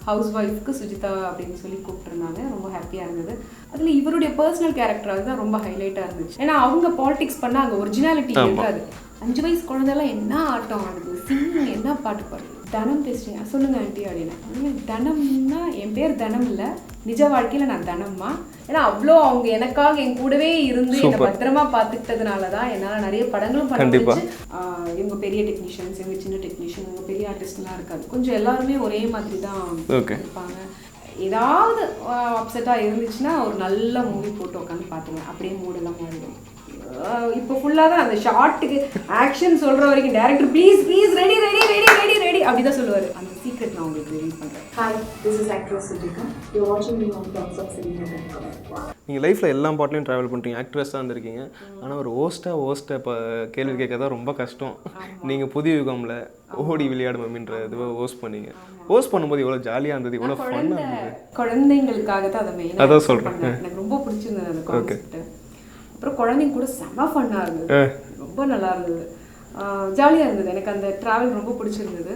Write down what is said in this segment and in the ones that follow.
House ஒய்ஃப்க்கு Sujitha அப்படின்னு சொல்லி கூப்பிட்டுருந்தாங்க. ரொம்ப ஹாப்பியாக இருந்தது. அதில் இவருடைய பர்சனல் கேரக்டர் அதுதான் ரொம்ப ஹைலைட்டாக இருந்துச்சு. ஏன்னா அவங்க பாலிடிக்ஸ் பண்ணால் அங்கே ஒரிஜினாலிட்டி இருக்காது. 5 வயசு குழந்தைலாம் என்ன ஆட்டம் ஆடுது, சிங்கிங் என்ன பாட்டு பாடுது. தனம் பேசுறீங்க சொல்லுங்க ஆண்டி அப்படின்னு. தனம்னா என் பேர் தனம் இல்லை, நிஜ வாழ்க்கையில் நான் தனம்மா. ஏன்னா அவ்வளோ அவங்க எனக்காக என் கூடவே இருந்து என்னை பத்திரமா பார்த்துக்கிட்டதுனால தான் என்னால் நிறைய படங்களும் பண்ண முடிஞ்சு. இவங்க பெரிய டெக்னீஷியன்ஸ், இவங்க சின்ன டெக்னீஷியன், இவங்க பெரிய ஆர்டிஸ்ட்லாம் இருக்காது. கொஞ்சம் எல்லாருமே ஒரே மாதிரி தான் இருப்பாங்க. ஏதாவது அப்செட்டாக இருந்துச்சுன்னா ஒரு நல்ல மூவி போட்டு உட்காந்து பார்த்துங்க, அப்படியே மூடெல்லாம் மாறிடும். இப்போ ஃபுல்லாக தான் அந்த ஷார்ட்டுக்கு ஆக்ஷன் சொல்கிற வரைக்கும் director please please ready ready ready ready ready அப்படி தான் சொல்லுவார். அந்த சீக்ரெட் நான் உங்களுக்கு ரிவீல் பண்ணுறேன். Hi, this is actress Sujitha. You வாட்சிங் me on tops of cinema. நீங்கள் லைஃப்பில் எல்லா பாட்லையும் ட்ராவல் பண்ணுறீங்க, ஆக்ட்ரஸாக இருந்திருக்கீங்க. ஆனால் ஒரு ஹோஸ்ட்டாக இப்போ கேள்வி கேட்க தான் ரொம்ப கஷ்டம். நீங்கள் புதிய யுகமில் ஓடி விளையாடு மம்மின்ற இதுவை ஹோஸ்ட் பண்ணீங்க. ஹோஸ்ட் பண்ணும்போது எவ்வளோ ஜாலியாக இருந்தது, எவ்வளோ ஃபன்னாக இருந்தது. குழந்தைங்களுக்காக தான் அதை மெயினாக அதான் சொல்கிறேன். எனக்கு ரொம்ப பிடிச்சிருந்தது அந்த கான்செப்ட். அப்புறம் குழந்தைங்க கூட செம ஃபன்னாக இருந்தது, ரொம்ப நல்லா இருந்தது, ஜாலியாக இருந்தது. எனக்கு அந்த ட்ராவல் ரொம்ப பிடிச்சிருந்தது.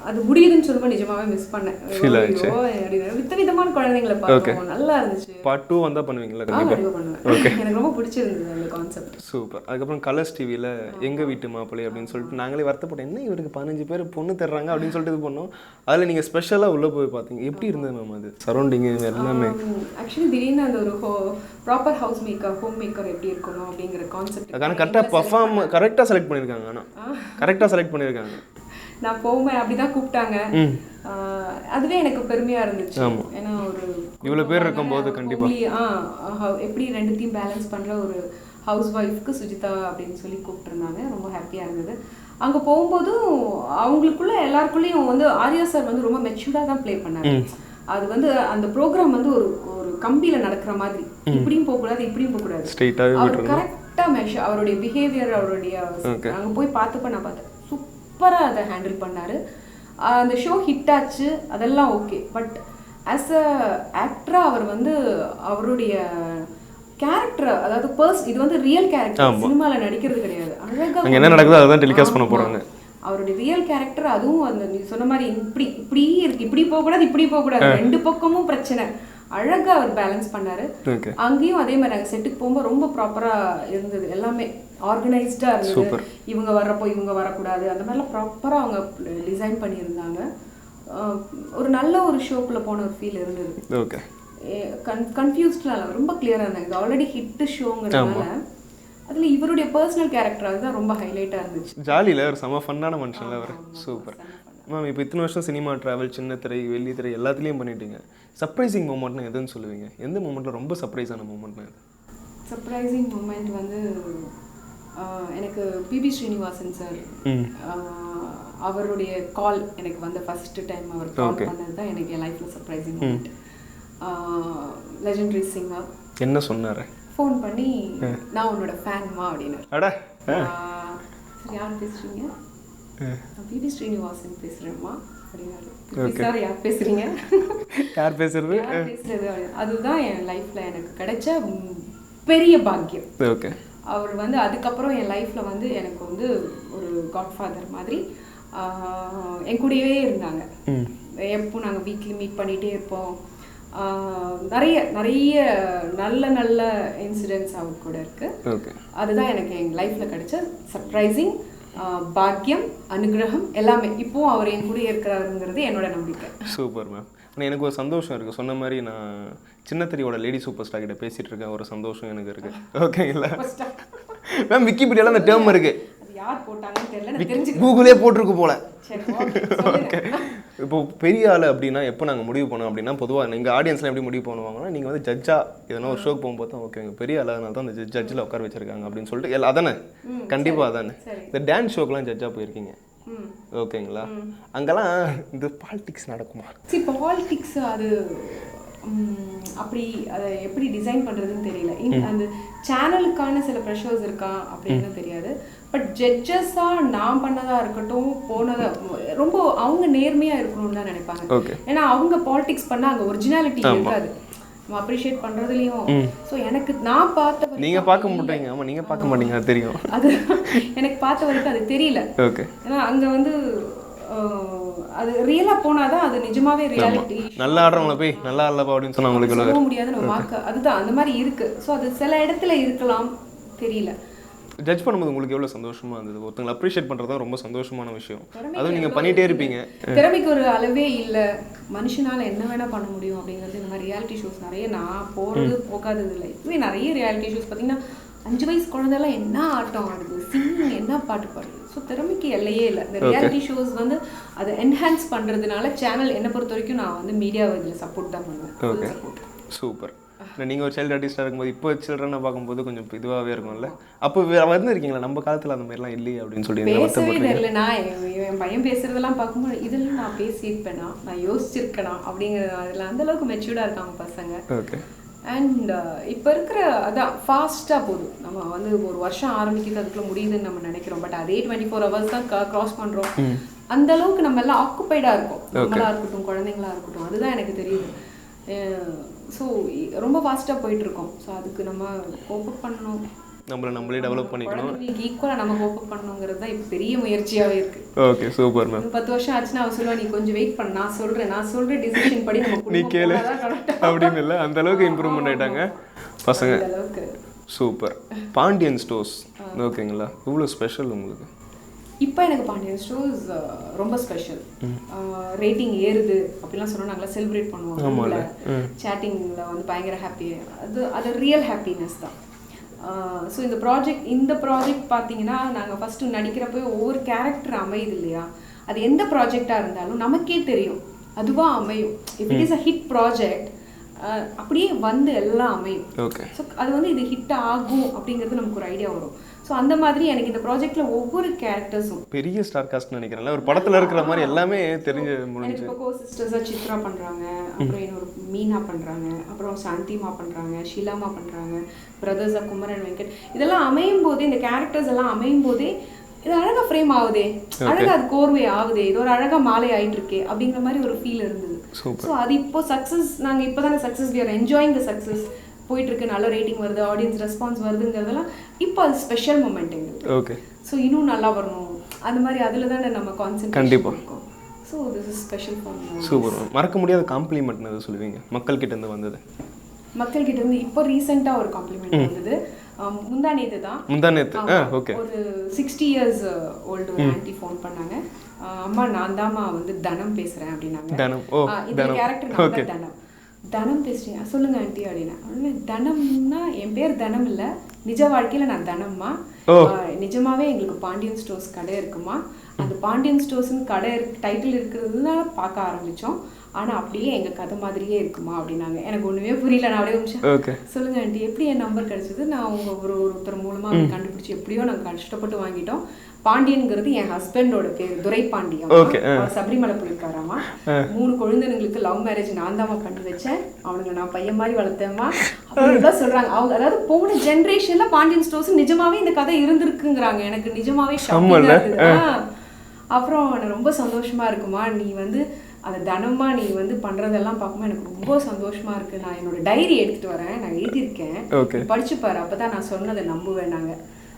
அது முடியுதுன்னு சொல்லும்போது நிஜமாவே மிஸ் பண்ணேன். விதவிதமான குழந்தைங்களை பார்த்தோம், நல்லா இருந்துச்சு. பார்ட் 2 வந்தால் பண்ணுவீங்களா? கண்டிப்பாக பண்ணுவேன். எனக்கு ரொம்ப பிடிச்சிருந்தது அந்த கான்செப்ட். சூப்பர். அதுக்கப்புறம் கலர்ஸ் டிவியில் எங்கள் வீட்டு மாப்பிள்ளை அப்படின்னு சொல்லிட்டு நாங்களே வருத்தப்பட்டோம், என்ன இவருக்கு 15 பேர் பொண்ணு தர்றாங்க அப்படின்னு சொல்லிட்டு இது பண்ணோம். அதில் நீங்கள் ஸ்பெஷலாக உள்ளே போய் பார்த்தீங்க, எப்படி இருந்தது மேம் அது சரௌண்டிங்கு எல்லாமே? ஆக்சுவலி திடீர்னு அந்த ஒரு proper house maker, home maker எப்படி இருக்கணும் அப்படிங்கிற கான்செப்ட் ஆனால் கரெக்டாக செலக்ட் பண்ணியிருக்காங்க. ஆனால் கரெக்டாக செலக்ட் பண்ணியிருக்காங்க. நான் போவேன் அப்படிதான் கூப்பிட்டாங்க. அதுவே எனக்கு பெருமையா இருந்துச்சு. ஏன்னா ஒரு இவ்வளவு பேர் இருக்கும்போது கண்டிப்பா எப்படி ரெண்டுத்தையும் பேலன்ஸ் பண்ற ஒரு ஹவுஸ் ஒய்ஃப்க்கு சுஜிதா அப்படின்னு சொல்லி கூப்பிட்டுருந்தாங்க. ரொம்ப ஹாப்பியா இருந்தது. அங்க போகும்போதும் அவங்களுக்குள்ள எல்லாருக்குள்ளேயும் வந்து ஆர்யா சார் வந்து ரொம்ப மெச்சூர்டா தான் ப்ளே பண்ணாரு. அது வந்து அந்த ப்ரோக்ராம் வந்து ஒரு ஒரு கம்பியில நடக்கிற மாதிரி, இப்படியும் போகக்கூடாது இப்படியும் போகக்கூடாது. அவர் கரெக்டா அவருடைய பிஹேவியர், அவருடைய அங்க போய் பார்த்துப்ப நான் பார்த்தேன் சூப்பராக அதை ஹேண்டில் பண்ணார். அந்த ஷோ ஹிட் ஆச்சு, அதெல்லாம் ஓகே. பட் ஆஸ் அ ஆக்டராக அவர் வந்து அவருடைய கேரக்டர், அதாவது இது வந்து ரியல் கேரக்டர், சினிமாவில் நடிக்கிறது கிடையாது. அழகாக என்ன நடக்குதோ அதான் டெலிகாஸ்ட் பண்ண போகிறாங்க. அவருடைய ரியல் கேரக்டர், அதுவும் அந்த நீ சொன்ன மாதிரி இப்படி இருக்கு, இப்படி போகக்கூடாது இப்படி போகக்கூடாது, ரெண்டு பக்கமும் பிரச்சனை, அழகா அவர் பேலன்ஸ் பண்ணாரு. அங்கேயும் அதே மாதிரி நாங்கள் செட்டுக்கு போகும்போது ரொம்ப ப்ராப்பராக இருந்தது, எல்லாமே ஆர்கனைஸ்டாக இருந்தது. இவங்க வர்றப்போ இவங்க வரக்கூடாது, அந்த மாதிரிலாம் ப்ராப்பராக அவங்க டிசைன் பண்ணியிருந்தாங்க. ஒரு நல்ல ஒரு ஷோக்குள்ளே போன ஒரு ஃபீல் இருந்தது. ஓகே, கன்ஃபியூஸ்ட்லாம் இல்லை, ரொம்ப கிளியராக இருந்தாங்க. இது ஆல்ரெடி ஹிட்டு ஷோங்கிறதுனால அதில் இவருடைய பர்சனல் கேரக்டர் அதுதான் ரொம்ப ஹைலைட்டாக இருந்துச்சு. ஜாலியில் ஒரு செம ஃபன்னான மனுஷன்ல அவர். Super ma'am. இப்போ இத்தனை வருஷம் சினிமா ட்ராவல், சின்ன திரை வெள்ளி திரை எல்லாத்துலேயும் பண்ணிட்டீங்க. சர்ப்ரைசிங் மூமெண்ட்னா எதுன்னு சொல்லுவீங்க? எந்த மூமெண்ட்டில் ரொம்ப சர்ப்ரைஸான மூமெண்ட்னா இது? சர்ப்ரைசிங் மூமெண்ட் வந்து எனக்கு பிபி ஸ்ரீனிவாசன் சார் அவருடைய கால் எனக்கு வந்து ஃபர்ஸ்ட் டைம் அவர் கால் பண்ணது தான் எனக்கு என் லைஃப்பில் சர்ப்ரைசிங் மூமெண்ட். லெஜெண்டரி சிங்கர் என்ன சொன்னார்? ஃபோன் பண்ணி நான் உன்னோட ஃபேன்மா அப்படின்னாரு. யார் பேசுறீங்க? பிபி ஸ்ரீனிவாசன் பேசுகிறேம்மா அப்படின்னாரு. சார் யார் பேசுறீங்க? யார் பேசுறது? அதுதான் என் லைஃப்பில் எனக்கு கிடைச்ச பெரிய பாக்கியம். ஓகே. அவர் வந்து அதுக்கப்புறம் என் லைஃப்பில் வந்து எனக்கு வந்து ஒரு காட்ஃபாதர் மாதிரி என் கூடவே இருந்தாங்க. எப்போ நாங்கள் வீக்லி மீட் பண்ணிகிட்டே இருப்போம். நிறைய நிறைய நல்ல நல்ல இன்சிடென்ட்ஸ் அவர் கூட இருக்குது. அதுதான் எனக்கு என் லைஃப்பில் கிடைச்ச சர்ப்ரைசிங் பாக்கியம், அனுகிரகம் எல்லாமே. இப்போவும் அவர் என் கூட இருக்கிறாருங்கிறது என்னோட நம்பிக்கை. Super ma'am. ஆனால் எனக்கு ஒரு சந்தோஷம் இருக்குது. சொன்ன மாதிரி நான் சின்ன திரையோட லேடி சூப்பர் ஸ்டார் கிட்ட பேசிகிட்டு இருக்கேன். ஒரு சந்தோஷம் எனக்கு இருக்குது. ஓகேங்களா மேம்? விக்கிபீடியாவில் அந்த டேர்ம் இருக்குது, யார் போட்டாங்கன்னு தெரியல, கூகுளே போட்டிருக்கு போல. ஓகே. இப்போ பெரிய ஆள் அப்படின்னா எப்போ நாங்கள் முடிவு பண்ணோம் அப்படின்னா, பொதுவாக எங்கள் ஆடியன்ஸ்லாம் எப்படி முடிவு பண்ணுவாங்கன்னா, நீங்கள் வந்து ஜட்ஜாக எதனா ஒரு ஷோக்கு போகும்போது தான் ஓகே பெரிய ஆள், அதனால தான் அந்த ஜட்ஜில் உட்கார வச்சிருக்காங்க அப்படின்னு சொல்லிட்டு எல்லாம் அதானே? கண்டிப்பாக அதானே. இந்த டான்ஸ் ஷோக்கெலாம் ஜட்ஜாக போயிருக்கீங்க, ஓகேங்களா? அங்கெல்லாம் இந்த பாலிடிக்ஸ் நடக்குமா? பாலிடிக்ஸ் அது அப்படி அதை எப்படி டிசைன் பண்ணுறதுன்னு தெரியல. அந்த சேனலுக்கான சில ப்ரெஷர்ஸ் இருக்கா அப்படின்னு தெரியாது. பட் ஜட்ஜஸாக நான் பண்ணதாக இருக்கட்டும், போனதை ரொம்ப அவங்க நேர்மையாக இருக்கணும்னு தான் நினைப்பாங்க. ஏன்னா அவங்க பாலிடிக்ஸ் பண்ணால் அங்கே ஒரிஜினாலிட்டி இருக்காது, நம்ம அப்ரிஷியேட் பண்ணுறதுலையும். ஸோ எனக்கு நான் பார்த்த நீங்கள் பார்க்க மாட்டீங்க. ஆமாம், நீங்கள் பார்க்க மாட்டீங்க, அது தெரியும். அது எனக்கு பார்த்த வரைக்கும் அது தெரியல. ஓகே. ஏன்னா அங்கே வந்து அது ரியலாக போனால் தான் அது நிஜமாவே ரியாலிட்டி. நல்லா ஆடுறவங்கள போய் நல்லா ஆடலப்பா அப்படின்னு சொன்னா உங்களுக்கு சொல்ல முடியாது நம்ம மார்க். அதுதான் அந்த மாதிரி இருக்கு. ஸோ அது சில இடத்துல இருக்கலாம், தெரியல. ஜட்ஜ் பண்ணும்போது உங்களுக்கு எவ்வளோ சந்தோஷமா இருந்தது? ஒருத்தங்களை அப்ரிஷியேட் பண்ணுறது தான் ரொம்ப சந்தோஷமான விஷயம். அதுவும் நீங்கள் பண்ணிகிட்டே இருப்பீங்க. திறமைக்கு ஒரு அளவே இல்லை, மனுஷனால் என்ன வேணால் பண்ண முடியும் அப்படிங்கிறது. இந்த மாதிரி ரியாலிட்டி ஷோஸ் நிறைய நான் போகாதது இல்லை. இதுவே நிறைய ரியாலிட்டி ஷோஸ் பார்த்தீங்கன்னா 5 வயசு குழந்தைலாம் என்ன ஆட்டம் ஆடுது, சிங்கிங் என்ன பாட்டு பாடுது. ஸோ திறமைக்கு எல்லையே இல்லை. இந்த ரியாலிட்டி ஷோஸ் வந்து அதை என்ஹான்ஸ் பண்ணுறதுனால சேனல் என்னை பொறுத்த வரைக்கும் நான் வந்து மீடியாவை இதில் சப்போர்ட் தான் பண்ணுவேன். Okay, super. நீங்கள் ஒரு சைல்டு ஆர்டிஸ்டாக இருக்கும்போது இப்போ சில்ட்ரனை பார்க்கும்போது கொஞ்சம் இதுவாகவே இருக்கும்ல. அப்போ வந்து இருக்கீங்களா நம்ம காலத்தில் அந்த மாதிரிலாம் இல்லையே அப்படின்னு சொல்லி பேசவே தெரியல. நான் என் பையன் பேசுறதெல்லாம் பார்க்கும்போது இதெல்லாம் நான் பேசியிருப்பேனா, நான் யோசிச்சிருக்கேனா அப்படிங்கிறது. அதில் அந்தளவுக்கு மெச்சூர்டாக இருக்காங்க பசங்க. ஓகே. அண்ட் இப்போ இருக்கிற அதான் ஃபாஸ்ட்டாக போகுது. நம்ம வந்து ஒரு வருஷம் ஆரம்பிக்கிறது அதுக்குள்ளே முடியுதுன்னு நம்ம நினைக்கிறோம். பட் அதே 24 hours தான் க்ராஸ் பண்ணுறோம். அந்த அளவுக்கு நம்ம எல்லாம் ஆக்குப்பைடாக இருக்கோம். நம்மளாக இருக்கட்டும், குழந்தைங்களா இருக்கட்டும். அதுதான் எனக்கு தெரியுது. ஸோ ரொம்ப ஃபாஸ்ட்டாக போயிட்டுருக்கோம். ஸோ அதுக்கு நம்ம கோப்பப் பண்ணணும், நம்மளே டெவலப் பண்ணிக்கணும். ஈக்குவலாக நம்ம கோப்பப் பண்ணணுங்கிறது தான் இப்போ பெரிய முயற்சியாகவே இருக்குது. Okay, super ma'am. 10 வருஷம் ஆச்சுன்னா அவன் சொல்லுவா, நீ கொஞ்சம் வெயிட் பண்ண, நான் சொல்கிறேன் டிசிஷன் படி நம்ம நீ கேளு அப்படின்னு இல்லை. அந்த அளவுக்கு இம்ப்ரூவ்மெண்ட் ஆகிட்டாங்க பசங்க. அளவுக்கு சூப்பர். பாண்டியன் ஸ்டோர்ஸ் ஓகேங்களா, இவ்வளோ ஸ்பெஷல் உங்களுக்கு? இப்போ எனக்கு பாண்டியன் ஸ்டோர்ஸ் ரொம்ப ஸ்பெஷல். ரேட்டிங் ஏறுது அப்படிலாம் சொன்னால் நாங்களாம் செலிப்ரேட் பண்ணுவோம். சேட்டிங்கில் வந்து பயங்கர ஹாப்பி. அது ரியல் ஹாப்பினஸ் தான். ஸோ இந்த ப்ராஜெக்ட் பார்த்தீங்கன்னா நாங்கள் ஃபஸ்ட்டு நடிக்கிறப்போ ஒவ்வொரு கேரக்டர் அமையுது இல்லையா, அது எந்த ப்ராஜெக்டாக இருந்தாலும் நமக்கே தெரியும் அதுவாக அமையும். If it is a hit project அப்படியே வந்து எல்லாம் அமையும். ஸோ அது வந்து இது ஹிட் ஆகும் அப்படிங்கிறது நமக்கு ஒரு ஐடியா வரும். ஸோ அந்த மாதிரி எனக்கு இந்த ப்ராஜெக்டில் ஒவ்வொரு கேரக்டர்ஸும் பெரிய ஸ்டார் காஸ்ட்னு நினைக்கிறேன்ல, ஒரு படத்தில் இருக்கிற மாதிரி எல்லாமே தெரிஞ்சு முடிஞ்சு. இப்போ கோ சிஸ்டர்ஸாக சித்ரா பண்ணுறாங்க, அப்புறம் இன்னொரு மீனா பண்ணுறாங்க, அப்புறம் சாந்திமா பண்ணுறாங்க, ஷீலாமா பண்ணுறாங்க, பிரதர்ஸாக குமரன் வெங்கட். இதெல்லாம் அமையும் போதே, இந்த கேரக்டர்ஸ் எல்லாம் அமையும் போதே இது அழகாக ஃப்ரேம் ஆகுதே, அழகாக அது கோர்வை ஆகுதே, இது ஒரு அழகாக மாலை ஆகிட்டு இருக்கே அப்படிங்கிற மாதிரி ஒரு ஃபீல் இருந்தது. ஸோ அது இப்போ சக்ஸஸ், நாங்கள் இப்போ தானே success, we are enjoying the success. போயிட்டுருக்கு, நல்ல ரேட்டிங் வருது, ஆடியன்ஸ் ரெஸ்பான்ஸ் வருதுங்கிறதெல்லாம் இப்போ அது ஸ்பெஷல் மூமெண்ட் எங்களுக்கு. ஓகே. ஸோ இன்னும் நல்லா வரணும் அந்த மாதிரி அதில் தானே நம்ம கான்சென்ட்ரேட் இருக்கும். So this is special for me. Super. மறக்க முடியாத காம்ப்ளிமெண்ட் எது சொல்லுவீங்க மக்கள்கிட்ட இருந்து வந்தது? மக்கள்கிட்ட இருந்து இப்போ ரீசெண்டாக ஒரு காம்ப்ளிமெண்ட் வந்தது. முந்தானேத்து தான். ஓகே. ஒரு 60 years ஓல்டு ஒரு ஆன்ட்டி ஃபோன் பண்ணாங்க. அம்மா நான் தாம்மா வந்து தனம் பேசுகிறேன் அப்படின்னாங்க. இந்த கேரக்டர் நான் தனம் பேசுறீங்க, சொல்லுங்க ஆண்டி அப்படின்னா. தனம்னா என் பேர் தனம் இல்லை, நிஜ வாழ்க்கையில் நான் தனம்மா. நிஜமாவே எங்களுக்கு பாண்டியன் ஸ்டோர்ஸ் கடை இருக்குமா, அந்த பாண்டியன் ஸ்டோர்ஸ்னு கடை டைட்டில் இருக்கிறதுனால பார்க்க ஆரம்பித்தோம். ஆனால் அப்படியே எங்கள் கதை மாதிரியே இருக்குமா அப்படின்னாங்க. எனக்கு ஒன்றுமே புரியல. நான் அப்படியே சொல்லுங்க ஆண்டி எப்படி என் நம்பர் கிடைச்சது? நான் ஒருத்தர் மூலமாக கண்டுபிடிச்சி எப்படியோ நாங்கள் கஷ்டப்பட்டு வாங்கிட்டோம். பாண்டியன்கிறது என் ஹஸ்பண்டோட பேர், துரைபாண்டி. அவர் சபரிமலை போயிருக்காராமா. 3 குழந்தைங்களுக்கு லவ் மேரேஜ் நான் தான் பண்ணி வச்சேன், அவனுங்க நான் பையன் மாதிரி வளர்த்தேம்மா அப்படிதான் சொல்றாங்க அவங்க. அதாவது போன ஜென்ரேஷன்ல பாண்டியன் ஸ்டோர்ஸ் நிஜமாவே இந்த கதை இருந்திருக்குங்கிறாங்க. எனக்கு நிஜமாவே அப்புறம் ரொம்ப சந்தோஷமா இருக்குமா, நீ வந்து அந்த தனமா நீ வந்து பண்றதெல்லாம் பார்க்கும்போது எனக்கு ரொம்ப சந்தோஷமா இருக்கு. நான் என்னோட டைரி எடுத்துட்டு வரேன், நான் எழுதியிருக்கேன், படிச்சு பாரு, அப்பதான் நான் சொன்னதை நம்புவேன். நாங்க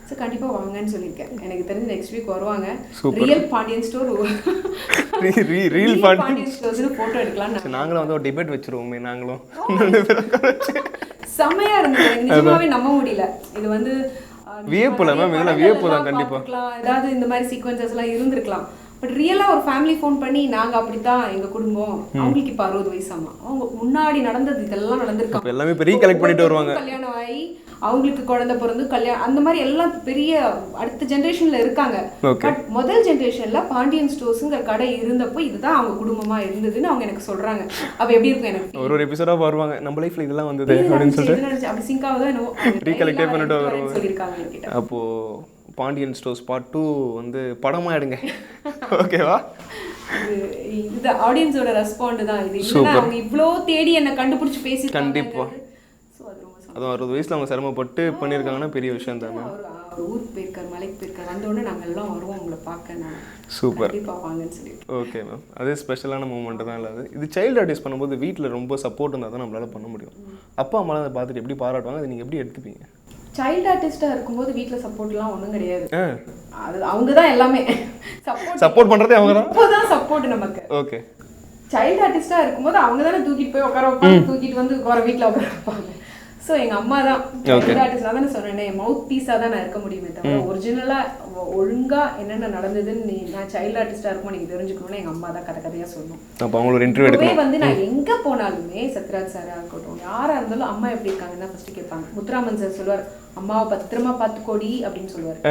ஸோ கண்டிப்பாக வாங்கன்னு சொல்லியிருக்கேன். எனக்கு தெரிஞ்சு நெக்ஸ்ட் வீக் வருவாங்க. Real Pandian store, real Pandian ஸ்டோர்ஸ்னு ஃபோட்டோ எடுக்கலாம். நாங்களும் வந்து ஒரு டிபேட் வச்சிருவோமே, நாங்களும் செம்மையா இருந்தது. எனக்கு நிஜமாவே நம்ப முடியல. இது வந்து வியப்புல மேம், இதெல்லாம் வியப்பு தான் கண்டிப்பா. ஏதாவது இந்த மாதிரி சீக்வன்சஸ் எல்லாம் இருந்திருக்கலாம். பட் ரியலாக ஒரு ஃபேமிலி ஃபோன் பண்ணி நாங்கள் அப்படித்தான் எங்கள் குடும்பம், அவங்களுக்கு இப்போ 60 வயசாமா, அவங்க முன்னாடி நடந்தது இதெல்லாம் நடந்திருக்காங்க. எல்லாமே பெரிய கலெக்ட் பண்ணிட்டு வருவாங்க. கல்யாணம் ஆகி அவங்களுக்கு குழந்தை பிறந்து கல்யாணம் அந்த மாதிரி எல்லாம் பெரிய அடுத்த ஜென்ரேஷன்ல இருக்காங்க. பட் முதல் ஜென்ரேஷன்ல பாண்டியன் ஸ்டோர்ஸ்ங்கிற கடை இருந்தப்போ இதுதான் அவங்க குடும்பமா இருந்ததுன்னு அவங்க எனக்கு சொல்றாங்க. அப்ப எப்படி இருக்கும்? எனக்கு ஒரு எபிசோடா வருவாங்க, நம்ம லைஃப்ல இதெல்லாம் வந்தது அப்படின்னு சொல்லிட்டு அப்படி சிங்காவதா என்னவோ ரீகலெக்ட் பண்ணிட்டு வருவாங்க சொல்லியிருக்காங்க என்கிட்ட. அப்போ பாண்டியன் ஸ்டோர்ஸ் பார்ட் 2 வந்து படமா எடுங்க, ஓகேவா? இது ஆடியன்ஸோட ரெஸ்பாண்ட் தான் இது. இல்லைன்னா அவங்க இவ்வளோ தேடி என்னை கண்டுபிடிச்சி பேசி கண்டிப்பா. அதுவும் 60 வயசுல அவங்க சிரமப்பட்டு பண்ணியிருக்காங்கன்னா பெரிய விஷயம் தானே. ஊருக்கு போயிருக்காரு, மலைக்கு போயிருக்காரு, வந்தோடனே நாங்கள் எல்லாம் வருவோம் உங்களை பார்க்க. சூப்பர், வாங்கன்னு சொல்லி. Okay ma'am. அதே ஸ்பெஷலான மூமெண்ட் தான் இல்லாது. இது சைல்டு ஆர்டிஸ்ட் பண்ணும்போது வீட்டில் ரொம்ப சப்போர்ட் இருந்தால் தான் நம்மளால பண்ண முடியும். அப்பா அம்மாலாம் அதை பார்த்துட்டு எப்படி பாராட்டுவாங்க, அதை நீங்கள் எப்படி எடுத்துப்பீங்க? சைல்டு ஆர்டிஸ்டாக இருக்கும்போது வீட்டில் சப்போர்ட்லாம் ஒன்றும் கிடையாது. அது அவங்க தான் எல்லாமே சப்போர்ட் பண்ணுறதே அவங்க தான். இப்போதான் சப்போர்ட் நமக்கு. ஓகே. சைல்டு ஆர்டிஸ்டாக இருக்கும்போது அவங்க தானே தூக்கிட்டு போய் உட்கார வைப்பாங்க, தூக்கிட்டு வந்து உட்கார வீட்டில் உட்கார வைப்பாங்க. ஸோ எங்கள் அம்மா தான் சைல்டு ஆர்டிஸ்ட். நான் தானே சொன்னேன், மவுத் பீஸாக தான் நான் இருக்க முடியுமே தவிர ஒரிஜினலாக ஒழுங்காக என்னென்ன நடந்ததுன்னு நான் சைல்டு ஆர்டிஸ்டாக இருக்கும்போது நீங்கள் தெரிஞ்சுக்கணும்னு எங்கள் அம்மா தான் கதையாக சொல்லணும். அப்போ அவங்களோட இன்டர்வியூ எடுக்கணும். வந்து நான் எங்கே போனாலுமே சத்யராஜ் சாராக இருக்கட்டும் யாராக இருந்தாலும் அம்மா எப்படி இருக்காங்கன்னு தான் ஃபஸ்ட்டு கேட்பாங்க. முத்துராமன் சார் சொல்லுவார், அம்மாவை பத்திரமா பார்த்துக்கோடி அப்படின்னு சொல்லுவார்.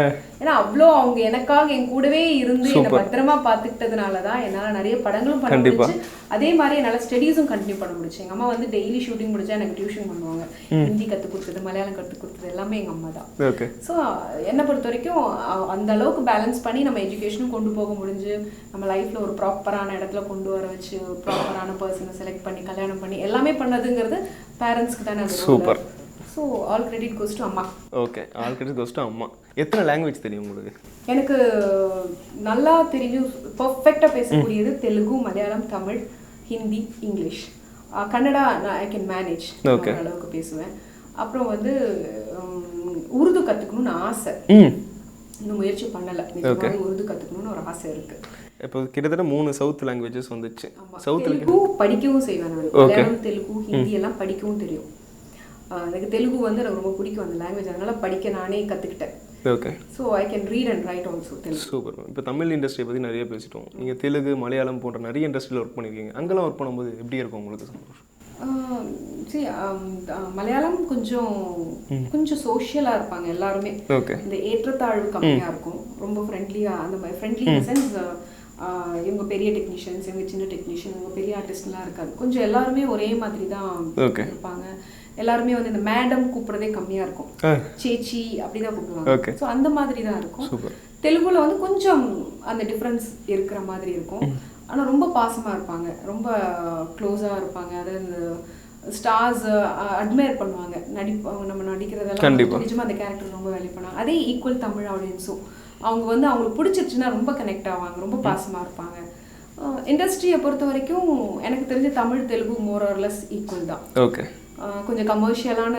ஏன்னா அவ்வளோ அவங்க எனக்காக என் கூடவே இருந்து என்னை பத்திரமா பார்த்துக்கிட்டதுனால தான் என்னால் நிறைய படங்களும் பண்ண முடிச்சு. அதே மாதிரி என்னால் ஸ்டடீஸும் கண்டினியூ பண்ண முடிச்சு. எங்கள் அம்மா வந்து டெய்லி ஷூட்டிங் முடிச்சா எனக்கு டியூஷன் பண்ணுவாங்க. ஹிந்தி கற்றுக் கொடுத்தது, மலையாளம் கற்றுக் கொடுத்தது எல்லாமே எங்கள் அம்மா தான். ஸோ என்னை பொறுத்த வரைக்கும் அந்த அளவுக்கு பேலன்ஸ் பண்ணி நம்ம எஜுகேஷனும் கொண்டு போக முடிஞ்சு, நம்ம லைஃப்பில் ஒரு ப்ராப்பரான இடத்துல கொண்டு வர வச்சு, ஒரு ப்ராப்பரான பர்சனை செலக்ட் பண்ணி கல்யாணம் பண்ணி எல்லாமே பண்ணதுங்கிறது பேரண்ட்ஸ்க்கு தானே. Super. So all credit goes to amma. Okay, all credit goes to amma. எத்தனை லாங்குவேஜ் தெரியும் உங்களுக்கு? எனக்கு நல்லா தெரியும், பர்ஃபெக்டாக பேசக்கூடியது Telugu, Malayalam, Tamil, Hindi, English. Kannada I can manage, அளவுக்கு பேசுவேன். அப்புறம் வந்து உருது கற்றுக்கணும்னு ஆசை, இன்னும் முயற்சி பண்ணலை. உருது கற்றுக்கணும்னு ஒரு ஆசை இருக்குது. இப்போ கிட்டத்தட்ட 3 சவுத் லாங்குவேஜஸ் வந்துச்சு. தெலுங்கு படிக்கவும் செய்வேன் நான். மலையாளம், தெலுங்கு, ஹிந்தி எல்லாம் படிக்கவும் தெரியும். எனக்கு தெலுங்கு வந்து எனக்கு ரொம்ப பிடிக்கும் அந்த லாங்குவேஜ், அதனால படிக்க நானே கற்றுக்கிட்டேன். Okay. So I can read and right also Telugu. Super. இப்போ தமிழ் இண்டஸ்ட்ரியை பற்றி நிறைய பேசிட்டோம். நீங்கள் தெலுங்கு, மலையாளம் போன்ற நிறைய இண்டஸ்ட்ரியில் ஒர்க் பண்ணியிருக்கீங்க. அங்கெல்லாம் ஒர்க் பண்ணும்போது எப்படி இருக்கும் உங்களுக்கு சந்தோஷம்? சரி, மலையாளம் கொஞ்சம் சோஷியலாக இருப்பாங்க எல்லாருமே. ஓகே. இந்த ஏற்றத்தாழ்வு கம்மியாக இருக்கும், ரொம்ப ஃப்ரெண்ட்லியாக. அந்த மாதிரி ஃப்ரெண்ட்லி இன் சென்ஸ் இவங்க பெரிய டெக்னீஷியன்ஸ், இவங்க சின்ன டெக்னீஷியன், இவங்க பெரிய ஆர்டிஸ்ட்லாம் இருக்காது. கொஞ்சம் எல்லாருமே ஒரே மாதிரி தான் இருப்பாங்க. எல்லாருமே வந்து இந்த மேடம் கூப்பிட்றதே கம்மியாக இருக்கும், சேச்சி அப்படி தான் கூப்பிடுவாங்க. ஸோ அந்த மாதிரி தான் இருக்கும். தெலுங்குல வந்து கொஞ்சம் அந்த டிஃப்ரென்ஸ் இருக்கிற மாதிரி இருக்கும். ஆனால் ரொம்ப பாசமாக இருப்பாங்க, ரொம்ப க்ளோஸாக இருப்பாங்க. அதாவது இந்த ஸ்டார்ஸ் அட்மையர் பண்ணுவாங்க, நம்ம நடிக்கிறதெல்லாம் நிஜமாக அந்த கேரக்டர் ரொம்ப வேல்யூ பண்ணுவாங்க. அதே ஈக்குவல் தமிழ் ஆடியன்ஸும் அவங்க வந்து அவங்களுக்கு பிடிச்சிருச்சுன்னா ரொம்ப கனெக்ட் ஆவாங்க, ரொம்ப பாசமாக இருப்பாங்க. இண்டஸ்ட்ரியை பொறுத்த வரைக்கும் எனக்கு தெரிஞ்ச Tamil Telugu more or less equal தான். ஓகே. கொஞ்சம் கமர்ஷியலான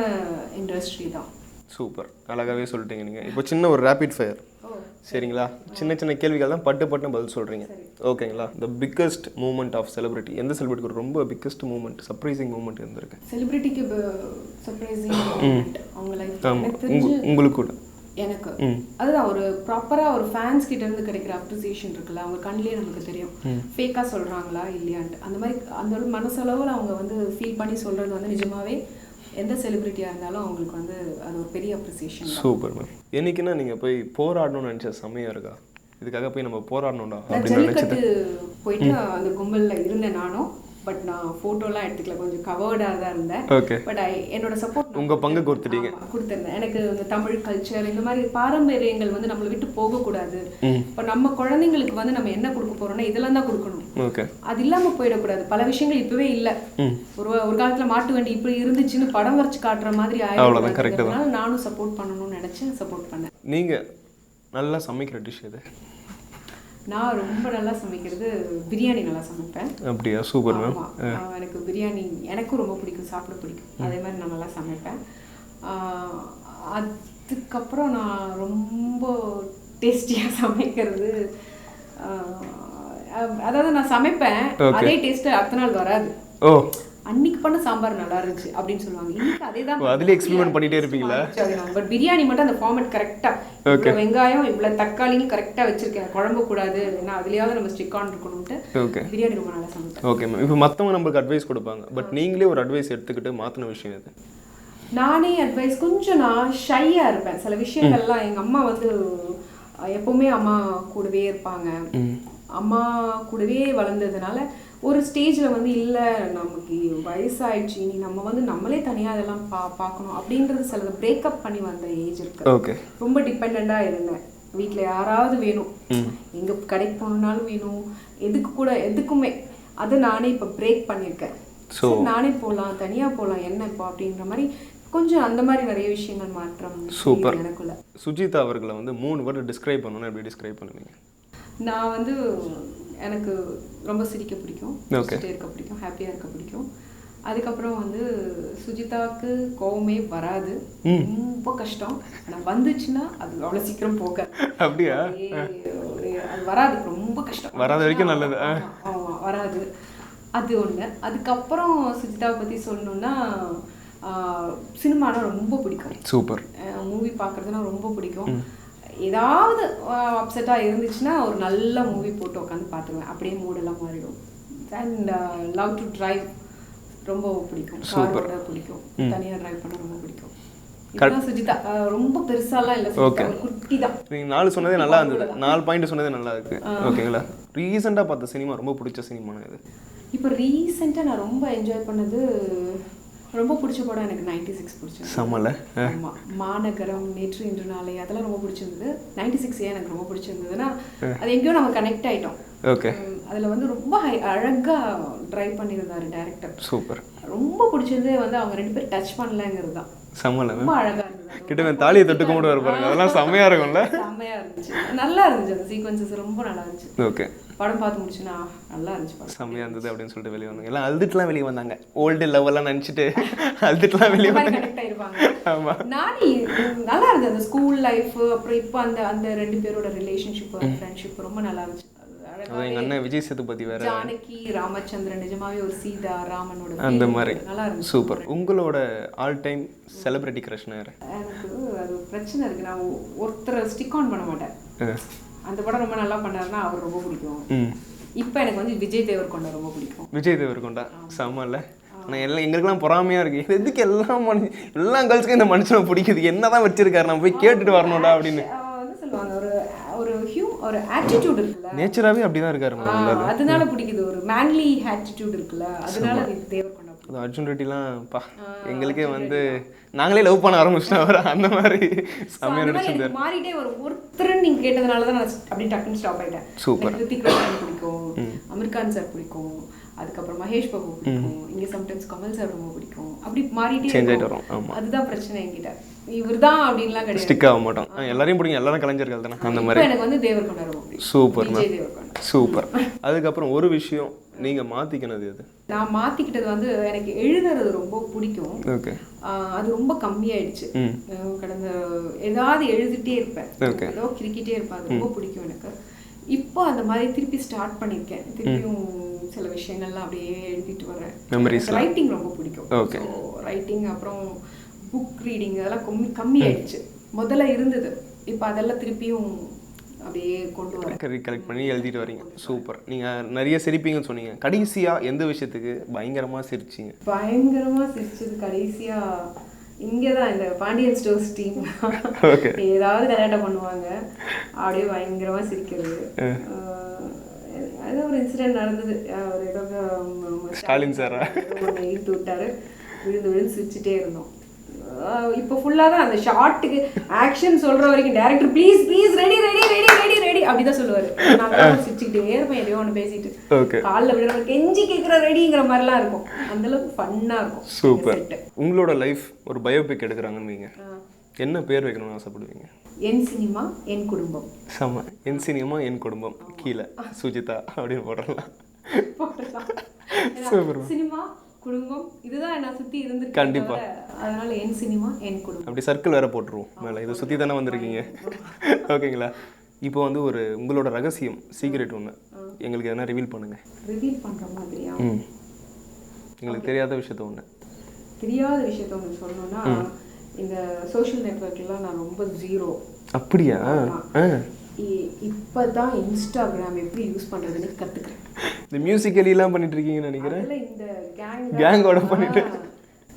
இண்டஸ்ட்ரி தான். சூப்பர், அழகாகவே சொல்லிட்டீங்க நீங்கள். இப்போ சின்ன ஒரு ரேபிட் ஃபயர், சரிங்களா? சின்ன சின்ன கேள்விகள் தான், பட்டு பதில் சொல்கிறீங்க, ஓகேங்களா? The biggest moment of celebrity, எந்த செலிபிரிட்டிக்கு ரொம்ப பிக்கஸ்ட் மூமெண்ட், சர்ப்ரைசிங் மூமெண்ட் இருந்திருக்கு? செலிபிரிட்டிக்கு சர்ப்ரைசிங் மூமெண்ட் அவங்க லைஃப் உங்களுக்கு கூட எனக்கு அதுதான் ஒரு ப்ராப்பராக ஒரு ஃபேன்ஸ் கிட்ட இருந்து கிடைக்கிற அப்ரிசியேஷன் இருக்குல்ல, அவங்க கண்ணிலே நமக்கு தெரியும் ஃபேக்காக சொல்கிறாங்களா இல்லையான்ட்டு. அந்த மாதிரி அந்த மனசளவில் அவங்க வந்து ஃபீல் பண்ணி சொல்கிறது வந்து நிஜமாவே எந்த செலிபிரிட்டியாக இருந்தாலும் அவங்களுக்கு வந்து அது ஒரு பெரிய அப்ரிசியேஷன். Super ma'am. என்னைக்குன்னா நீங்கள் போய் போராடணும்னு நினச்ச சமயம் இருக்கா? இதுக்காக போய் நம்ம போராடணும்டா ஜல்லிக்கட்டு போயிட்டு அந்த கும்பலில் இருந்தேன் நானும். பட் நான் ஃபோட்டோலாம் எடுத்துக்கல, கொஞ்சம் கவர்டாக தான் இருந்தேன். ஓகே. பட் என்னோட சப்போர்ட் உங்கள் பங்கு கொடுத்துருந்தேன். எனக்கு இந்த தமிழ் கல்ச்சர் இந்த மாதிரி பாரம்பரியங்கள் வந்து நம்மளை விட்டு போகக்கூடாது. இப்போ நம்ம குழந்தைங்களுக்கு வந்து நம்ம என்ன கொடுக்க போறோம்னா இதெல்லாம் தான் கொடுக்கணும். ஓகே. அது இல்லாமல் போயிடக்கூடாது. பல விஷயங்கள் இப்பவே இல்லை. ஒரு காலத்தில் மாட்டு வண்டி இப்படி இருந்துச்சுன்னு படம் வரைச்சு காட்டுற மாதிரி ஆயிடுச்சு. நானும் சப்போர்ட் பண்ணணும்னு நினைச்சேன், சப்போர்ட் பண்ணேன். நீங்கள் நல்லா சமைக்கிற டிஷ் எது? நான் ரொம்ப நல்லா சமைக்கிறது பிரியாணி நல்லா சமைப்பேன். அப்படியா? Super ma'am. எனக்கு பிரியாணி எனக்கும் ரொம்ப பிடிக்கும், சாப்பிட பிடிக்கும். அதே மாதிரி நான் நல்லா சமைப்பேன். அதுக்கப்புறம் நான் ரொம்ப டேஸ்டியாக சமைக்கிறது, அதாவது நான் சமைப்பேன் அதே டேஸ்ட்டு அடுத்த நாள் வராது. ஓ, அன்னைக்கு பண்ண சாம்பார் நல்லா இருந்துச்சு அப்படின்னு சொல்லுவாங்க. இன்னைக்கு அதே தான், அதுல எக்ஸ்பெரிமென்ட் பண்ணிட்டே இருப்பீங்களா? பட் பிரியாணி மட்டும் அந்த ஃபார்மேட் கரெக்டா, இவ்வளவு வெங்காயம் இவ்வளவு தக்காளின்னு கரெக்டா வச்சிருக்கேன், குழம்பு கூடாது, ஏன்னா அதுலயாவது நம்ம ஸ்டிக் ஆன் இருக்கணும்ட்டு பிரியாணி ரொம்ப நல்லா சமைப்பேன். Okay ma'am. இப்போ மற்றவங்க நம்மளுக்கு அட்வைஸ் கொடுப்பாங்க, பட் நீங்களே ஒரு அட்வைஸ் எடுத்துக்கிட்டு மாற்றின விஷயம் எது? நானே அட்வைஸ் கொஞ்சம் நான் ஷையாக இருப்பேன் சில விஷயங்கள்லாம். எங்கள் அம்மா வந்து எப்பவுமே அம்மா கூடவே இருப்பாங்க, அம்மா கூடவே வளர்ந்ததுனால ஒரு ஸ்டேஜில் வந்து இல்லை நமக்கு வயசாயிடுச்சு, நீ நம்ம வந்து நம்மளே தனியாக அதெல்லாம் பார்க்கணும் அப்படின்றது சிலது பிரேக்கப் பண்ணி வந்த ஏஜ் இருக்கு. ஓகே. ரொம்ப டிபெண்ட்டாக இருந்தேன். வீட்டில் யாராவது வேணும், எங்கே கடைக்கு போகணுன்னாலும் வேணும், எதுக்குமே அதை நானே இப்போ பிரேக் பண்ணியிருக்கேன். ஸோ நானே போகலாம், தனியாக போகலாம், என்ன இப்போ அப்படின்ற மாதிரி கொஞ்சம் அந்த மாதிரி நிறைய விஷயங்கள் மாற்றம். சூப்பர். எனக்குள்ள சுஜிதா அவர்களை வந்து 3 வேர்டு டிஸ்கிரைப் பண்ணணும்னா எப்படி டிஸ்கிரைப் பண்ணுவீங்க? நான் வந்து எனக்கு ரொம்ப சிரிக்க பிடிக்கும், இருக்க பிடிக்கும், ஹாப்பியாக இருக்க பிடிக்கும், அதுக்கப்புறம் வந்து சுஜிதாவுக்கு கோவமே வராது, ரொம்ப கஷ்டம். ஆனால் வந்துச்சுன்னா அது அவ்வளோ சீக்கிரம் போக அப்படியா? அது வராது, ரொம்ப கஷ்டம். வராத வரைக்கும் நல்லது. ஆமாம், வராது. அது ஒன்று. அதுக்கப்புறம் சுஜிதாவை பற்றி சொல்லணுன்னா சினிமானா ரொம்ப பிடிக்கும். சூப்பர். மூவி பார்க்குறதுனா ரொம்ப பிடிக்கும். ஏதாவது அப்செட்டாக இருந்துச்சுன்னா ஒரு நல்ல மூவி போட்டு உட்காந்து பார்த்துருவேன், அப்படியே மூடெல்லாம் மாறிடும். அண்ட் லவ் டு ட்ரைவ் ரொம்ப பிடிக்கும், காரோட பிடிக்கும், தனியாக ட்ரைவ் பண்ண ரொம்ப பிடிக்கும். இதுதான் சுஜிதா. ரொம்ப பெருசாலாம் இல்லை, குட்டி தான். நீங்கள் 4 சொன்னதே நல்லா இருந்தது, 4 பாயிண்ட் சொன்னதே நல்லா இருக்கு. ஓகேங்களா? ரீசெண்டாக பார்த்த சினிமா ரொம்ப பிடிச்ச சினிமானா இது? இப்போ ரீசெண்டாக நான் ரொம்ப என்ஜாய் பண்ணது, ரொம்ப பிடிச்ச படம் எனக்கு 96 பிடிச்சது. சமல. ஆமாம், மாநகரம், நேற்று இன்று நாளை, அதெல்லாம் ரொம்ப பிடிச்சிருந்தது. 96 ஏன் எனக்கு ரொம்ப பிடிச்சிருந்ததுன்னா அது எங்கேயோ நம்ம கனெக்ட் ஆகிட்டோம். ஓகே. அதில் வந்து ரொம்ப அழகாக ட்ரைவ் பண்ணியிருந்தாரு டேரக்டர். சூப்பர். ரொம்ப பிடிச்சது வந்து அவங்க 2 பேரும் டச் பண்ணலங்கிறது தான். சமல ரொம்ப அழகாக இருந்தது. கிட்ட தாலியை தொட்டு கும்பிட்டு வரப்பாருங்க, அதெல்லாம் செம்மையா இருக்கும்ல. செம்மையா இருந்துச்சு, நல்லா இருந்துச்சு. அந்த சீக்வன்சஸ் ரொம்ப நல்லா இருந்துச்சு. ஓகே. படம் பார்த்து முடிச்சுன்னா நல்லா இருந்துச்சு, படம் செம்மையா இருந்தது அப்படின்னு சொல்லிட்டு வெளியே வந்தாங்க. எல்லாம் அழுதுட்டுலாம் வெளியே வந்தாங்க, ஓல்டு லவ் எல்லாம் நினச்சிட்டு அழுதுட்டுலாம் வெளியே வந்தாங்க. கனெக்ட் ஆயிருப்பாங்க. ஆமாம், நானே நல்லா இருந்தது. அந்த ஸ்கூல் லைஃப், அப்புறம் இப்போ அந்த 2 பேரோட ரிலேஷன்ஷிப், ஃப்ரெண்ட்ஷிப் ரொம்ப நல்லா இருந்துச்சு. எங்க அண்ணன் விஜய் சேதுபதி வேற, ஜானகி, ராமச்சந்திரன், நிஜமாவே ஒரு சீதா ராமனோட அந்த மாதிரி நல்லா இருந்துச்சு. சூப்பர். உங்களோட ஆல் டைம் செலிபிரிட்டி கிரஷ்னா யாரு? எனக்கு அது பிரச்சனை இருக்கு, நான் ஒருத்தரை ஸ்டிக் ஆன் பண்ண மாட்டேன். அந்த படம் ரொம்ப நல்லா பண்ணாருன்னா அவர் ரொம்ப பிடிக்கும். இப்போ எனக்கு வந்து விஜய் தேவர்கொண்டா ரொம்ப பிடிக்கும். விஜய் தேவர்கொண்டா செம்ம இல்லை? ஆனால் எல்லாம் எங்களுக்கெல்லாம் பொறாமையாக இருக்குது, எதுக்கு எல்லா கேர்ள்ஸ்க்கும் இந்த மனுஷனை பிடிக்குது, என்னதான் வச்சிருக்காரு, நான் போய் கேட்டுட்டு வரணும்டா அப்படின்னு சொல்லுவாங்க. ஒரு ஆட்டிடியூட் இருக்குல்ல, நேச்சராகவே அப்படிதான் இருக்காரு, அதனால பிடிக்குது. ஒரு மேன்லி ஆட்டிடியூட் இருக்குல்ல, அதனால தேவர்கொண்டா. அர்ஜுன் ரெட்டிலாம் பா, எங்களுக்கே வந்து நாங்களே லவ் பண்ண ஆரம்பிச்சிட்டோம் அவர், அந்த மாதிரி செம்மையா நடிச்சிருந்தாரு. மாறிட்டே ஒருத்தர் நீங்க கேட்டதுனால தான் நான் அப்படியே டக்குன்னு ஸ்டாப் ஆயிட்டேன். சூப்பர். ரித்திக் ரோஷன் பிடிக்கும், அமீர் கான் சார் பிடிக்கும், அதுக்கப்புறம் மகேஷ் பாபு பிடிக்கும், இங்க சம்டைம்ஸ் கமல் சார் ரொம்ப பிடிக்கும். அப்படி மாறிட்டே சேஞ்ச் ஆயிட்டு வரும். ஆமா, அதுதான் பிரச்சனை என்கிட்ட. இவர்தான் அப்படின்லாம் கிடையாது, ஸ்டிக் ஆக மாட்டோம். எல்லாரையும் பிடிக்கும், எல்லாரும் கலைஞர்கள் தானே, அந்த மாதிரி. எனக்கு வந்து தேவர்கொண்டா ரொம்ப பிடிக்கும். சூப்பர் விஜய் தேவர்கொண்டா. சூப்பர். அதுக்கப்புறம் ஒரு விஷயம் நீங்க மாத்திக்கினது எது? நான் மாத்திக்கிட்டது வந்து எனக்கு எழுதுறது ரொம்ப பிடிக்கும். ஓகே. அது ரொம்ப கம்மியாயிடுச்சு. கடந்த ஏதாவது எழுதிட்டே இருப்பேன், ஏதோ கிரிக்கிட்டே இருப்பேன், அது ரொம்ப பிடிக்கும் எனக்கு. இப்போ அந்த மாதிரி திருப்பி ஸ்டார்ட் பண்ணியிருக்கேன். திருப்பியும் சில விஷயங்கள்லாம் அப்படியே எழுதிட்டு வரேன். மெமரிஸ். ரைட்டிங் ரொம்ப பிடிக்கும். ஓகே. ரைட்டிங், அப்புறம் புக் ரீடிங், அதெல்லாம் கம்மியாயிடுச்சு. முதல்ல இருந்தது, இப்போ அதெல்லாம் திருப்பியும் அப்படியே கொண்டு வரேன், கலெக்ட் பண்ணி எழுதிட்டு வரீங்க. சூப்பர். நீங்கள் நிறைய சிரிப்பீங்கன்னு சொன்னீங்க, கடைசியாக எந்த விஷயத்துக்கு பயங்கரமாக சிரிச்சிங்க? பயங்கரமாக சிரிச்சது கடைசியாக இங்கே தான், இந்த பாண்டியன் ஸ்டோர்ஸ் டீம் ஏதாவது கரெக்டாக பண்ணுவாங்க, அப்படியே பயங்கரமாக சிரிக்கிறது. அது ஒரு இன்சிடென்ட் நடந்தது, அவர் ஏதோ ஸ்டாலின் சாரா இழுத்து விட்டாரு, விழுந்து விழுந்து சிரிச்சுட்டே இருந்தோம். இப்போ ஃபுல்லாக தான் அந்த ஷார்ட்டுக்கு ஆக்ஷன் சொல்கிற வரைக்கும் director please please ready ready ready ready ready அப்படி தான் சொல்லுவார். நான் சிரிச்சுக்கிட்டே இருப்பேன், எதையோ ஒன்று பேசிட்டு, காலில் விடுற கெஞ்சி கேட்குற ரெடிங்கிற மாதிரிலாம் இருக்கும். அந்தளவுக்கு ஃபன்னாக இருக்கும். சூப்பர். உங்களோட லைஃப் ஒரு பயோபிக் எடுக்கிறாங்கன்னு வைங்க, என்ன பேர் வைக்கணும்னு ஆசைப்படுவீங்க? என் சினிமா என் குடும்பம். செம. என் சினிமா என் குடும்பம், கீழே சுஜிதா அப்படின்னு போடலாம். சினிமா குடும்பம் இதுதான் நான் சுற்றி இருந்து. கண்டிப்பா. அதனால என் சினிமா என் குடும்பம் அப்படி சர்க்கிள் வேற போட்டுருவோம் மேலே, இதை சுற்றி தானே வந்திருக்கீங்க. ஓகேங்களா? இப்போ வந்து ஒரு உங்களோட ரகசியம், சீக்ரெட் ஒன்று எங்களுக்கு எதனா ரிவீல் பண்ணுங்க. ரிவீல் பண்ணுற மாதிரியா? எங்களுக்கு தெரியாத விஷயத்த ஒன்று. தெரியாத விஷயத்த ஒன்று சொல்லணும்னா, இந்த சோஷியல் நெட்வொர்க்லாம் நான் ரொம்ப ஜீரோ. அப்படியா? இப்போ தான் இன்ஸ்டாகிராம் எப்படி யூஸ் பண்ணுறதுன்னு கற்றுக்கிறேன். இந்த மியூசிக்கலிலாம் பண்ணிட்டு இருக்கீங்கன்னு நினைக்கிறேன். இந்த கேங்கோட பண்ணிட்டு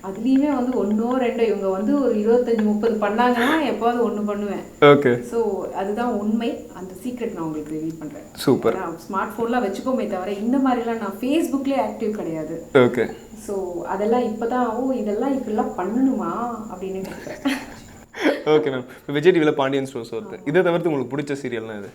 அதுலேயுமே வந்து 1 or 2 இவங்க வந்து ஒரு 25-30 பண்ணாங்கன்னா எப்போது ஒன்று பண்ணுவேன். ஓகே. ஸோ அதுதான் உண்மை. அந்த சீக்ரெட் நான் உங்களுக்கு ரிவீல் பண்ணுறேன். சூப்பர். ஸ்மார்ட் ஃபோன்லாம் வச்சுக்கோமே தவிர இந்த மாதிரிலாம் நான் ஃபேஸ்புக்லேயே ஆக்டிவ் கிடையாது. ஓகே. ஸோ அதெல்லாம் இப்போ தான் இதெல்லாம் இப்படிலாம் பண்ணணுமா அப்படின்னு கேட்குறேன். Okay ma'am. இப்போ விஜய் டிவியில் பாண்டியன் ஸ்டோர்ஸ் வருது, இதை தவிர்த்து உங்களுக்கு பிடிச்ச சீரியல்னா இது?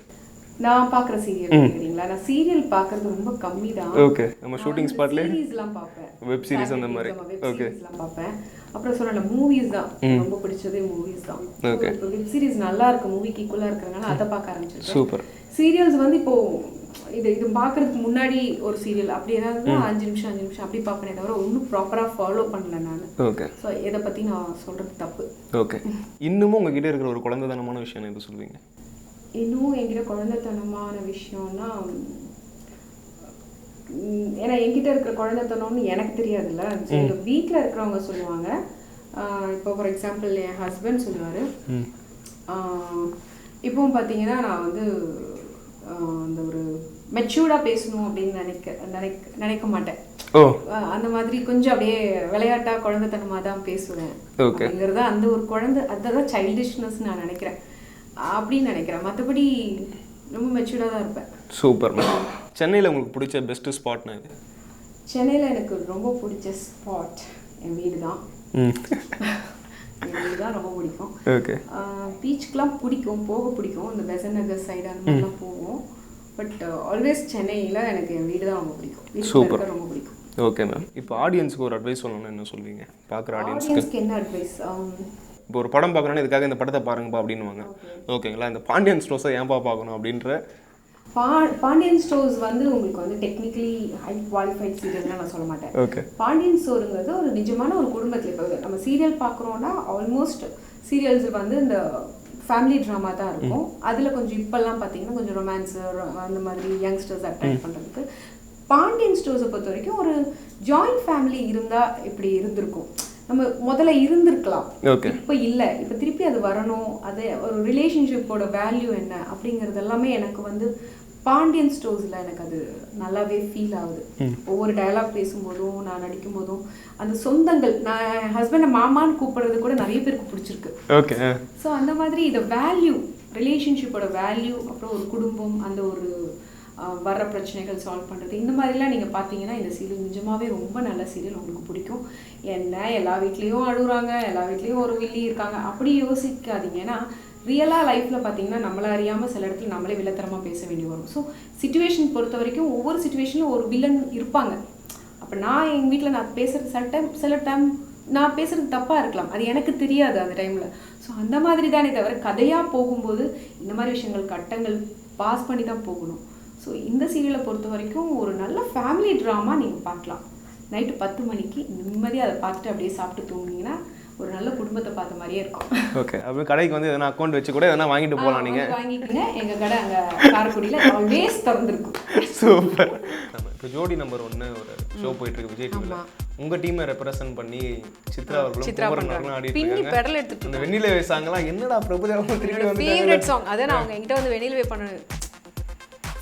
நான் பார்க்குற சீரியல் கேட்குறீங்களா? நான் சீரியல் பார்க்குறது ரொம்ப கம்மி தான். ஓகே. நம்ம ஷூட்டிங் ஸ்பாட்ல சீரிஸ்லாம் பார்ப்பேன், வெப் சீரிஸ் அந்த மாதிரி. ஓகே. பார்ப்பேன். அப்புறம் சொன்ன மூவிஸ் தான் ரொம்ப பிடிச்சதே, மூவிஸ் தான். ஓகே. இப்போ வெப் சீரிஸ் நல்லா இருக்கு, மூவிக்கு ஈக்குவலாக இருக்கிறதுனால அதை பார்க்க ஆரம்பிச்சிருக்கேன். சூப்பர். சீரியல்ஸ் வந்து இப்போ இது பார்க்கறதுக்கு முன்னாடி ஒரு சீரியல் அப்படி ஏதாவது 5 நிமிஷம் அப்படி பார்ப்பேனே தவிர ஒன்றும் ப்ராப்பராக ஃபாலோ பண்ணல நான். ஓகே. ஸோ இதை பற்றி நான் சொல்கிறது தப்பு. ஓகே. இன்னமும் உங்ககிட்ட இருக்கிற ஒரு குழந்தைத்தனமான விஷயம் எது சொல்லுவீங்க? இன்னும் என்கிட்ட குழந்தைத்தனமான விஷயம்னா, ஏன்னா என்கிட்ட இருக்கிற குழந்தைத்தனம்னு எனக்கு தெரியாதுல்ல, எங்கள் வீட்டில் இருக்கிறவங்க சொல்லுவாங்க. இப்போ ஃபார் எக்ஸாம்பிள் என் ஹஸ்பண்ட் சொல்லுவார், இப்போவும் பார்த்தீங்கன்னா நான் வந்து அந்த ஒரு மெச்சூர்டாக பேசணும் அப்படின்னு நினைக்க மாட்டேன். அந்த மாதிரி கொஞ்சம் அப்படியே விளையாட்டா குழந்தைத்தனமாக தான் பேசுவேன். அப்படிங்கிறது அந்த ஒரு அதுதான் சைல்டிஷ்னஸ் நான் நினைக்கிறேன், அப்படின்னு நினைக்கிறேன். மற்றபடி ரொம்ப மெச்சூர்டாக தான் இருப்பேன். Super ma'am. சென்னையில் உங்களுக்கு பிடிச்ச பெஸ்ட் ஸ்பாட்னா இது? சென்னையில் எனக்கு ரொம்ப பிடிச்ச ஸ்பாட் என் வீடு தான். என் வீடு தான் ரொம்ப பிடிக்கும். ஓகே. பீச்சுக்கெலாம் போக பிடிக்கும். இந்த பெசன்ட் நகர் சைடு அந்த மாதிரிலாம் போவோம். பட் ஆல்வேஸ் சென்னையில் எனக்கு என் வீடு தான் ரொம்ப பிடிக்கும். சூப்பர். ரொம்ப பிடிக்கும். Okay ma'am. இப்போ ஆடியன்ஸுக்கு ஒரு அட்வைஸ் சொல்லணும்னா என்ன சொல்வீங்க? பார்க்குற ஆடியன்ஸ்க்கு என்ன அட்வைஸ்? இப்போ ஒரு படம் பார்க்கணும்னா இதுக்காக இந்த படத்தை பாருங்கப்பா அப்படின்னுவாங்க. ஓகேங்களா? இந்த பாண்டியன் ஸ்டோர்ஸை ஏன்பா பார்க்கணும் அப்படின்ற? பாண்டியன் ஸ்டோர்ஸ் வந்து உங்களுக்கு வந்து டெக்னிக்கலி ஹை குவாலிஃபைட் சீரியல்னா நான் சொல்ல மாட்டேன். ஓகே. பாண்டியன் ஸ்டோருங்கிறது ஒரு நிஜமான ஒரு குடும்பத்தில். இப்போ நம்ம சீரியல் பார்க்குறோன்னா ஆல்மோஸ்ட் சீரியல்ஸ் வந்து இந்த ஃபேமிலி ட்ராமா தான் இருக்கும். அதில் கொஞ்சம் இப்போல்லாம் பார்த்தீங்கன்னா கொஞ்சம் ரொமான்ஸு அந்த மாதிரி யங்ஸ்டர்ஸ் அட்ராக்ட் பண்ணுறதுக்கு. பாண்டியன் ஸ்டோர்ஸை பொறுத்த வரைக்கும் ஒரு ஜாயிண்ட் ஃபேமிலி இருந்தால் இப்படி இருந்திருக்கும். நம்ம முதல்ல இருந்திருக்கலாம், இப்போ இல்லை. இப்போ திருப்பி அது வரணும். அது ஒரு ரிலேஷன்ஷிப்போட வேல்யூ என்ன அப்படிங்கிறது எல்லாமே எனக்கு வந்து பாண்டியன் ஸ்டோர்ஸில் எனக்கு அது நல்லாவே ஃபீல் ஆகுது. ஒவ்வொரு டயலாக் பேசும்போதும் நான் நடிக்கும் போதும் அந்த சொந்தங்கள், நான் என் ஹஸ்பண்டை மாமான்னு கூப்பிடுறது கூட நிறைய பேருக்கு பிடிச்சிருக்கு. ஓகே. ஸோ அந்த மாதிரி இதை வேல்யூ, ரிலேஷன்ஷிப்போட வேல்யூ, அப்புறம் ஒரு குடும்பம், அந்த ஒரு வர்ற பிரச்சனைகள் சால்வ் பண்ணுறது, இந்த மாதிரிலாம் நீங்கள் பார்த்தீங்கன்னா இந்த சீரியல் நிஜமாகவே ரொம்ப நல்ல சீரியல். உங்களுக்கு பிடிக்கும். என்ன எல்லா வீட்லேயும் அழுகுறாங்க, எல்லா வீட்லேயும் ஒரு வில்லி இருக்காங்க அப்படி யோசிக்காதீங்க. ஏன்னா ரியலாக லைஃப்பில் பார்த்தீங்கன்னா நம்மளை அறியாமல் சில இடத்துல நம்மளே வில்லத்தரமாக பேச வேண்டி வரும். ஸோ சிச்சுவேஷன் பொறுத்த வரைக்கும் ஒவ்வொரு சிச்சுவேஷனில் ஒரு வில்லன் இருப்பாங்க. அப்போ நான் எங்கள் வீட்டில் நான் பேசுகிறது சில டைம் நான் பேசுகிறது தப்பாக இருக்கலாம், அது எனக்கு தெரியாது அந்த டைமில். ஸோ அந்த மாதிரி தானே தவிர கதையாக போகும்போது இந்த மாதிரி விஷயங்கள் கட்டங்கள் பாஸ் பண்ணி தான் போகணும். ஸோ இந்த சீரியலை பொறுத்த வரைக்கும் ஒரு நல்ல ஃபேமிலி ட்ராமா நீங்கள் பார்க்கலாம். நைட்டு 10 மணிக்கு நிம்மதியாக அதை பார்த்துட்டு அப்படியே சாப்பிட்டு தூங்குனீங்கன்னா ஒரு நல்ல குடும்பத்தை பார்த்த மாதிரியே இருக்கும். ஓகே. அப்போ கடைக்கு வந்து எதனா அக்கௌண்ட் வச்சு கூட எதனா வாங்கிட்டு போகலாம். நீங்கள் வாங்கிக்கோங்க. எங்கள் கடை அங்கே காரைக்குடியில் ஆல்வேஸ் திறந்துருக்கும். சூப்பர். இப்போ ஜோடி நம்பர் 1 ஒரு ஷோ போயிட்டு இருக்கு விஜய் டிவியில். உங்கள் டீமை ரெப்ரசன்ட் பண்ணி சித்ரா அவர்களும் ஆடிட்டு இருக்காங்க. அந்த வெண்ணிலவே சாங்லாம் என்னடா பிரபுதேவா திருப்பி வந்து ஃபேவரட் சாங். அதான் நான் அவங்க என்கிட்ட வந்து வெண்ணிலவே பண்ண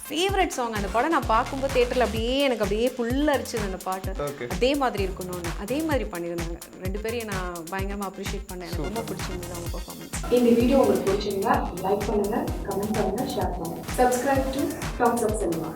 ஃபேவரட் சாங். அந்த படம் நான் பார்க்கும்போது தேட்டரில் அப்படியே எனக்கு அப்படியே ஃபுல்லாக அரிச்சது அந்த பாட்டு. அதே மாதிரி இருக்கணும்னு அதே மாதிரி பண்ணியிருந்தாங்க. 2 பேரையும் நான் பயங்கரமாக அப்ரிஷியேட் பண்ணேன். எனக்கு ரொம்ப பிடிச்சிருந்தது அவங்க பர்ஃபார்மன்ஸ். இந்த வீடியோ உங்களுக்கு பிடிச்சிருந்தா லைக் பண்ணுங்கள், கமெண்ட் பண்ணுங்கள், ஷேர் பண்ணுங்கள். Subscribe to talks of cinema.